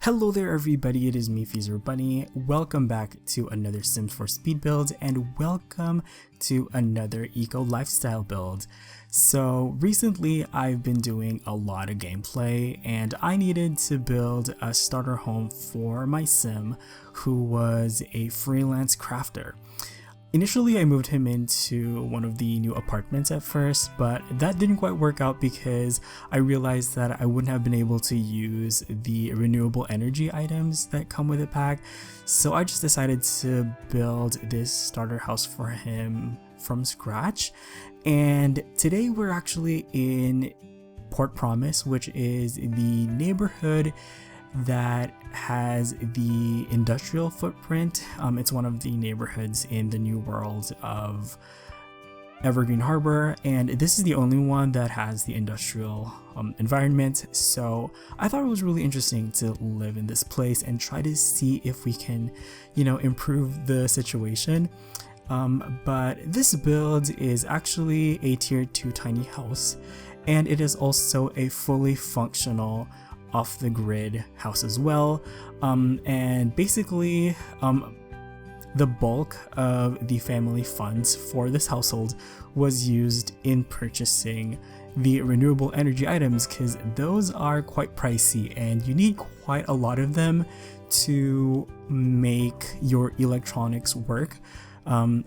Hello there everybody, it is me XfreezerBunny. Welcome back to another Sims 4 speed build and welcome to another eco lifestyle build. So recently I've been doing a lot of gameplay and I needed to build a starter home for my sim who was a freelance crafter. Initially I moved him into one of the new apartments at first, but that didn't quite work out because I realized that I wouldn't have been able to use the renewable energy items that come with the pack, so I just decided to build this starter house for him from scratch. And today we're actually in Port Promise, which is the neighborhood that has the industrial footprint. It's one of the neighborhoods in the new world of Evergreen Harbor, and this is the only one that has the industrial environment. So I thought it was really interesting to live in this place and try to see if we can, improve the situation. But this build is actually a tier 2 tiny house, and it is also a fully functional off the grid house as well, and basically the bulk of the family funds for this household was used in purchasing the renewable energy items, because those are quite pricey and you need quite a lot of them to make your electronics work,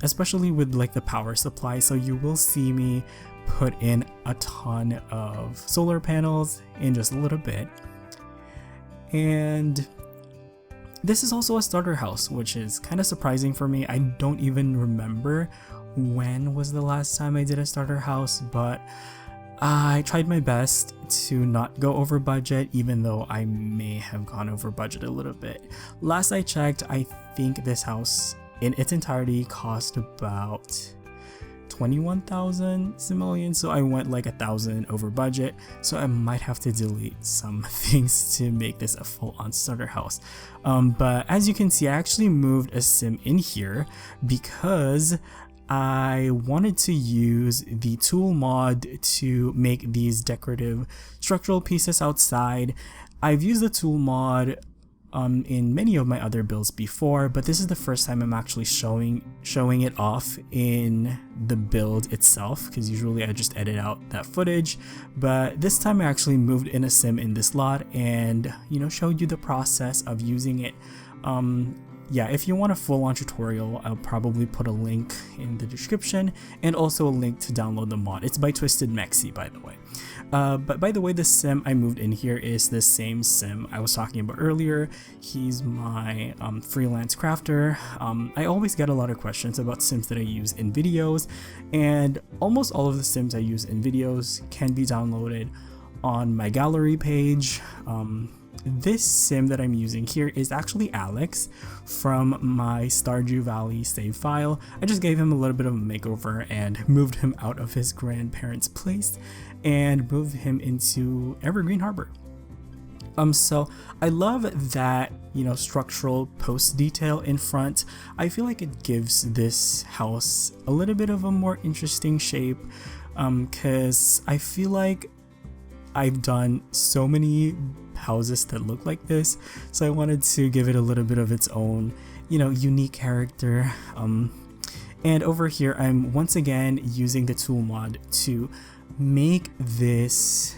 especially with like the power supply. So you will see me put in a ton of solar panels in just a little bit. And this is also a starter house, which is kind of surprising for me. I don't even remember when was the last time I did a starter house, but I tried my best to not go over budget, even though I may have gone over budget a little bit. Last I checked, I think this house in its entirety cost about 21,000 simoleons, so I went like 1,000 over budget, so I might have to delete some things to make this a full-on starter house. But as you can see, I actually moved a sim in here because I wanted to use the tool mod to make these decorative structural pieces outside. I've used the tool mod in many of my other builds before, but this is the first time I'm actually showing it off in the build itself, because usually I just edit out that footage. But this time I actually moved in a sim in this lot and showed you the process of using it. Yeah, if you want a full-on tutorial, I'll probably put a link in the description and also a link to download the mod. It's by Twisted Mexi, by the way. But by the way, the sim I moved in here is the same sim I was talking about earlier. He's my freelance crafter. I always get a lot of questions about sims that I use in videos, and almost all of the sims I use in videos can be downloaded on my gallery page. This sim that I'm using here is actually Alex from my Stardew Valley save file. I just gave him a little bit of a makeover and moved him out of his grandparents' place and moved him into Evergreen Harbor. So I love that, structural post detail in front. I feel like it gives this house a little bit of a more interesting shape, because I feel like I've done so many houses that look like this, so I wanted to give it a little bit of its own, unique character. And over here I'm once again using the tool mod to make this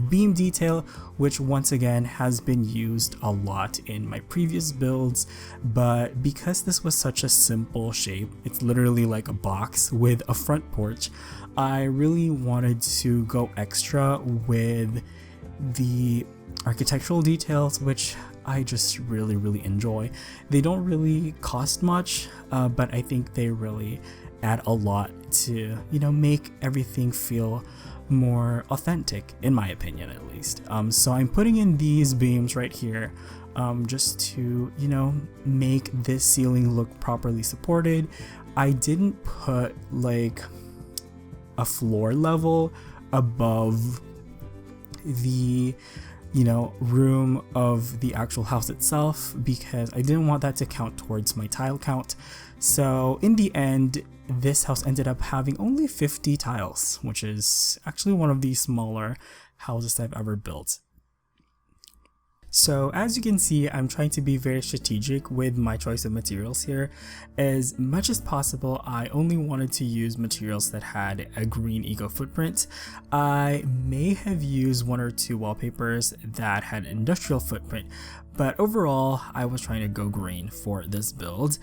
beam detail, which once again has been used a lot in my previous builds, but because this was such a simple shape, it's literally like a box with a front porch, I really wanted to go extra with the architectural details, which I just really enjoy. They don't really cost much, but I think they really add a lot to make everything feel more authentic, in my opinion at least. So I'm putting in these beams right here just to make this ceiling look properly supported. I didn't put like a floor level above the room of the actual house itself, because I didn't want that to count towards my tile count. So in the end, this house ended up having only 50 tiles, which is actually one of the smaller houses I've ever built. So as you can see, I'm trying to be very strategic with my choice of materials here. As much as possible, I only wanted to use materials that had a green eco footprint. I may have used 1 or 2 wallpapers that had industrial footprint, but overall, I was trying to go green for this build.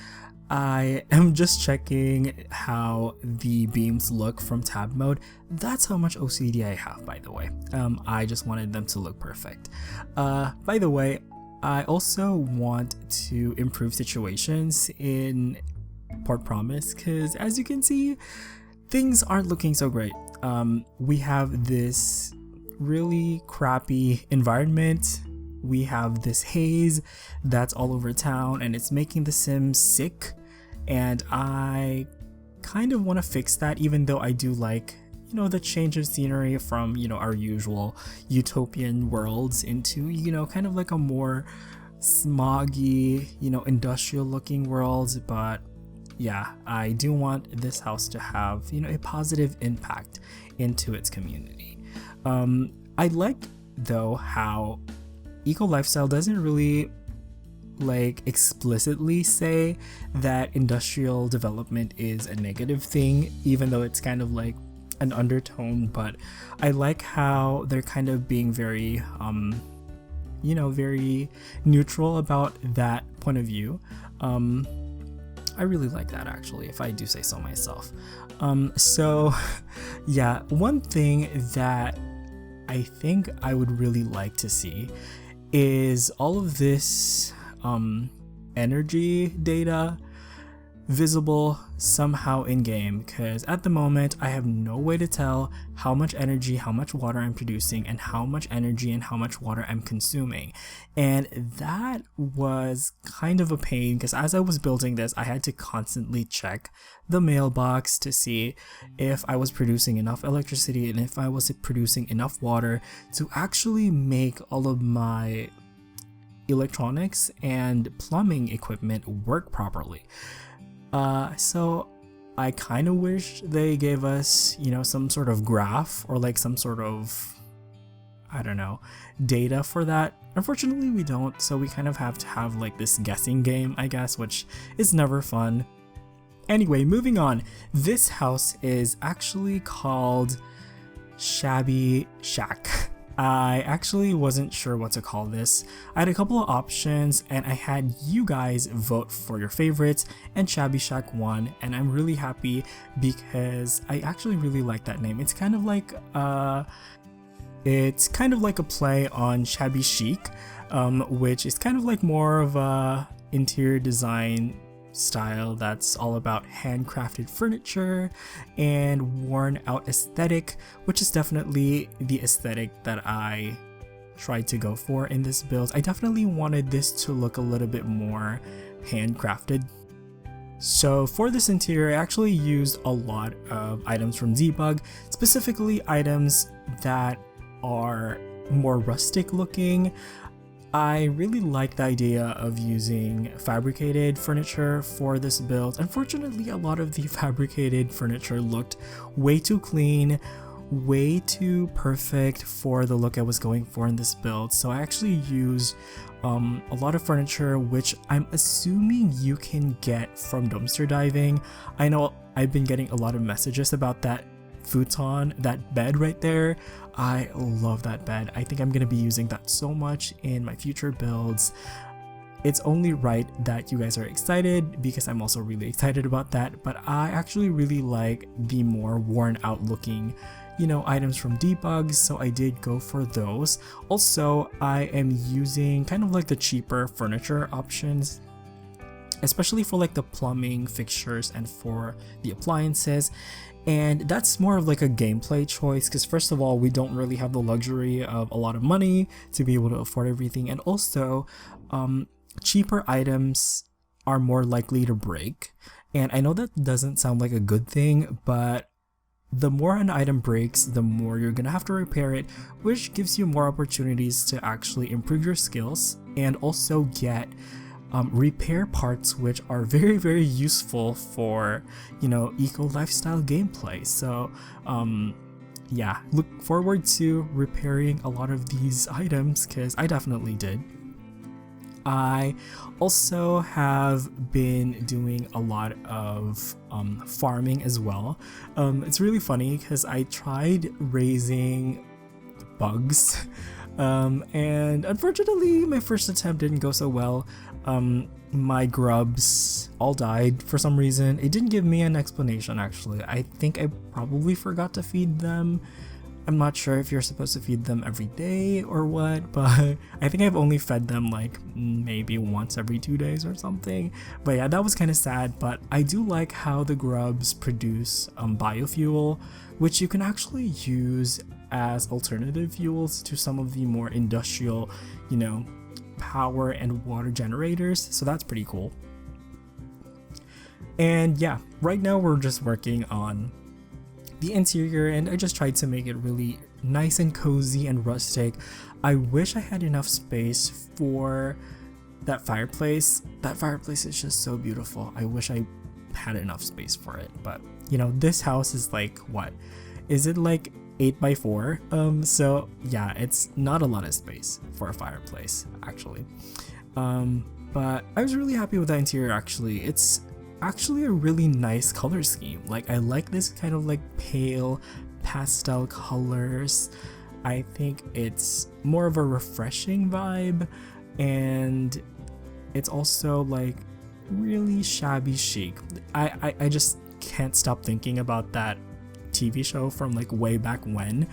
I am just checking how the beams look from tab mode. That's how much OCD I have, by the way. I just wanted them to look perfect. By the way, I also want to improve situations in Port Promise because, as you can see, things aren't looking so great. We have this really crappy environment. We have this haze that's all over town and it's making the Sims sick, and I kind of want to fix that, even though I do like, you know, the change of scenery from, you know, our usual utopian worlds into, you know, kind of like a more smoggy, you know, industrial looking world. But yeah, I do want this house to have, you know, a positive impact into its community. I like though how Eco Lifestyle doesn't really like explicitly say that industrial development is a negative thing, even though it's kind of like an undertone. But I like how they're kind of being very you know, very neutral about that point of view. I really like that, actually, if I do say so myself. So yeah, one thing that I think I would really like to see is all of this energy data visible somehow in game, because at the moment I have no way to tell how much energy, how much water I'm producing, and how much energy and how much water I'm consuming. And that was kind of a pain, because as I was building this, I had to constantly check the mailbox to see if I was producing enough electricity and if I was producing enough water to actually make all of my electronics and plumbing equipment work properly. So I kind of wish they gave us, you know, some sort of graph or like some sort of, I don't know, data for that. Unfortunately, we don't, so we kind of have to have like this guessing game, I guess, which is never fun. Anyway, moving on. This house is actually called Shabby Shack. I actually wasn't sure what to call this. I had a couple of options and I had you guys vote for your favorites, and Shabby Shack won, and I'm really happy because I actually really like that name. It's kind of like a play on Shabby Chic, which is kind of like more of a interior design style that's all about handcrafted furniture and worn out aesthetic, which is definitely the aesthetic that I tried to go for in this build. I definitely wanted this to look a little bit more handcrafted. So for this interior, I actually used a lot of items from Debug, specifically items that are more rustic looking. I really like the idea of using fabricated furniture for this build. Unfortunately, a lot of the fabricated furniture looked way too clean, way too perfect for the look I was going for in this build. So I actually used a lot of furniture, which I'm assuming you can get from dumpster diving. I know I've been getting a lot of messages about that futon, that bed right there. I love that bed. I think I'm going to be using that so much in my future builds. It's only right that you guys are excited because I'm also really excited about that, but I actually really like the more worn out looking, you know, items from Debug, so I did go for those. Also, I am using kind of like the cheaper furniture options, especially for like the plumbing fixtures and for the appliances. And that's more of like a gameplay choice because, first of all, we don't really have the luxury of a lot of money to be able to afford everything, and also cheaper items are more likely to break. And I know that doesn't sound like a good thing, but the more an item breaks, the more you're gonna have to repair it, which gives you more opportunities to actually improve your skills and also get repair parts, which are very, very useful for, you know, eco lifestyle gameplay. So yeah, look forward to repairing a lot of these items because I definitely did. I also have been doing a lot of farming as well. It's really funny because I tried raising bugs and unfortunately my first attempt didn't go so well. My grubs all died for some reason. It didn't give me an explanation actually. I think I probably forgot to feed them. I'm not sure if you're supposed to feed them every day or what, but I think I've only fed them like maybe once every 2 days or something. But yeah, that was kind of sad, but I do like how the grubs produce biofuel, which you can actually use as alternative fuels to some of the more industrial, you know, power and water generators. So that's pretty cool. And yeah, right now we're just working on the interior and I just tried to make it really nice and cozy and rustic. I wish I had enough space for that fireplace. That fireplace is just so beautiful. I wish I had enough space for it, but you know, this house is like, what is it, like 8x4? So yeah, it's not a lot of space for a fireplace actually. But I was really happy with that interior actually. It's actually a really nice color scheme. Like I like this kind of like pale pastel colors. I think it's more of a refreshing vibe and it's also like really shabby chic. I just can't stop thinking about that TV show from like way back when.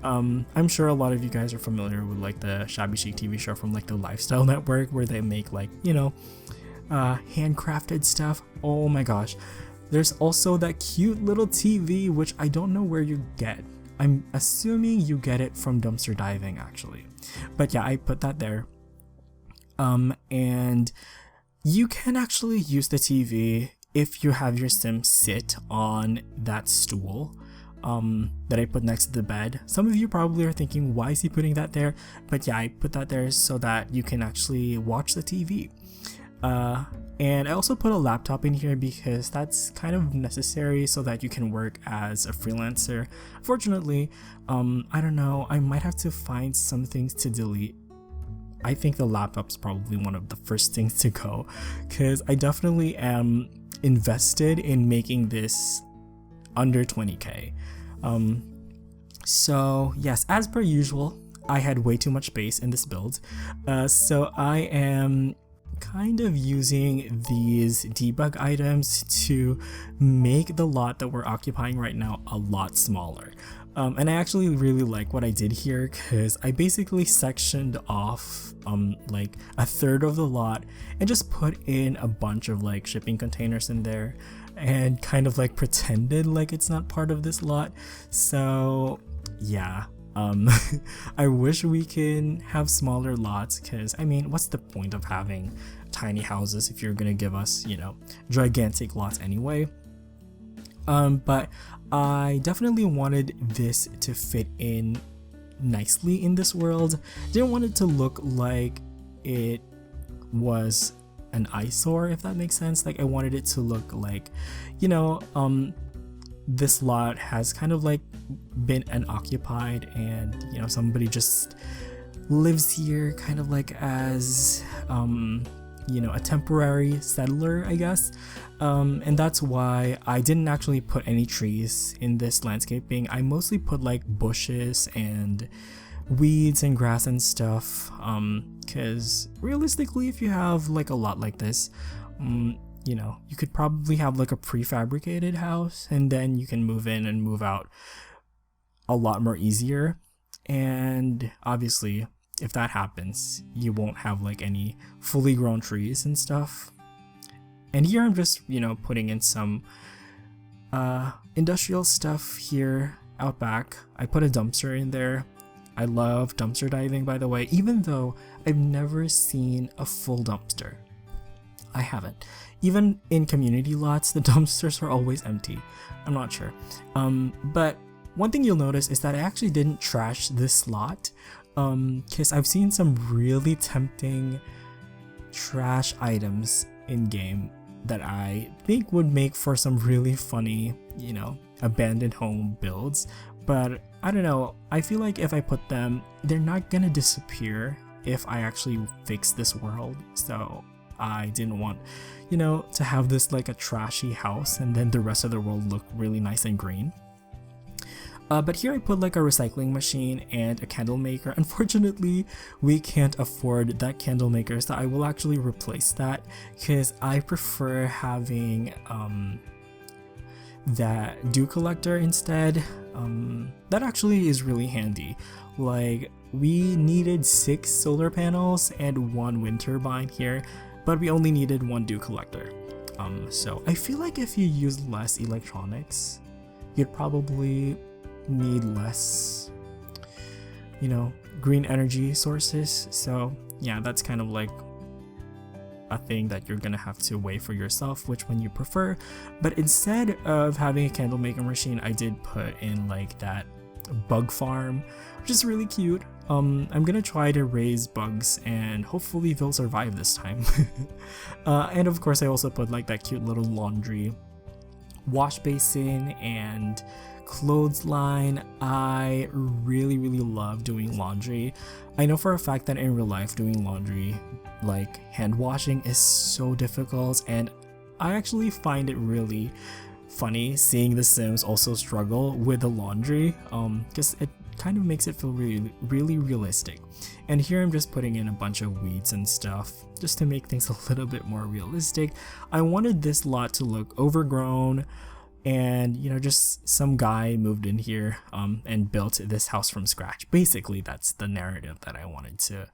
I'm sure a lot of you guys are familiar with like the shabby chic TV show from like the Lifestyle Network where they make like, you know, handcrafted stuff. Oh my gosh. There's also that cute little TV which I don't know where you get. I'm assuming you get it from dumpster diving actually. But yeah, I put that there. And you can actually use the TV if you have your sim sit on that stool that I put next to the bed. Some of you probably are thinking, why is he putting that there? But yeah, I put that there so that you can actually watch the TV. And I also put a laptop in here because that's kind of necessary so that you can work as a freelancer. Fortunately, I don't know, I might have to find some things to delete. I think the laptop's probably one of the first things to go because I definitely am invested in making this under 20k. So yes, as per usual, I had way too much space in this build. So I am kind of using these debug items to make the lot that we're occupying right now a lot smaller. And I actually really like what I did here because I basically sectioned off like a third of the lot and just put in a bunch of like shipping containers in there and kind of like pretended like it's not part of this lot. So yeah, I wish we can have smaller lots because I mean, what's the point of having tiny houses if you're gonna give us, you know, gigantic lots anyway? But I definitely wanted this to fit in nicely in this world. Didn't want it to look like it was an eyesore, if that makes sense. Like I wanted it to look like, you know, this lot has kind of like been unoccupied and, you know, somebody just lives here kind of like as you know, a temporary settler, I guess. And that's why I didn't actually put any trees in this landscaping. I mostly put like bushes and weeds and grass and stuff, because realistically, if you have like a lot like this, you know, you could probably have like a prefabricated house and then you can move in and move out a lot more easier. And obviously, if that happens, you won't have like any fully grown trees and stuff. And here I'm just, you know, putting in some industrial stuff here out back. I put a dumpster in there. I love dumpster diving, by the way, even though I've never seen a full dumpster. I haven't. Even in community lots, the dumpsters are always empty. I'm not sure. But one thing you'll notice is that I actually didn't trash this lot. Because I've seen some really tempting trash items in game that I think would make for some really funny, you know, abandoned home builds. but I don't know, I feel like if I put them, they're not gonna disappear if I actually fix this world. So I didn't want, you know, to have this like a trashy house and then the rest of the world look really nice and green. But here I put like a recycling machine and a candle maker. Unfortunately, we can't afford that candle maker, so I will actually replace that because I prefer having that dew collector instead. That actually is really handy. Like, we needed 6 solar panels and 1 wind turbine here, but we only needed 1 dew collector. So I feel like if you use less electronics, you'd probably need less, you know, green energy sources. So yeah, that's kind of like a thing that you're gonna have to weigh for yourself which one you prefer. But instead of having a candle maker machine, I did put in like that bug farm, which is really cute. I'm gonna try to raise bugs and hopefully they'll survive this time. And of course I also put like that cute little laundry wash basin and clothesline. I really love doing laundry. I know for a fact that in real life doing laundry, like hand washing, is so difficult, and I actually find it really funny seeing the Sims also struggle with the laundry, because it kind of makes it feel really realistic. And here I'm just putting in a bunch of weeds and stuff just to make things a little bit more realistic. I wanted this lot to look overgrown, and you know, just some guy moved in here and built this house from scratch. Basically that's the narrative that I wanted to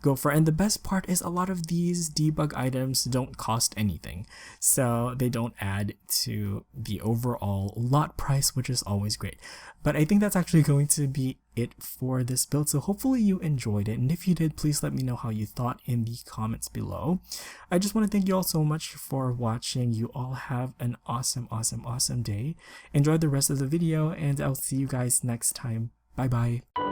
go for. And the best part is a lot of these debug items don't cost anything, so they don't add to the overall lot price, which is always great. But I think that's actually going to be it for this build, so hopefully you enjoyed it, and if you did, please let me know how you thought in the comments below. I just want to thank you all so much for watching. You all have an awesome day. Enjoy the rest of the video, and I'll see you guys next time. Bye bye.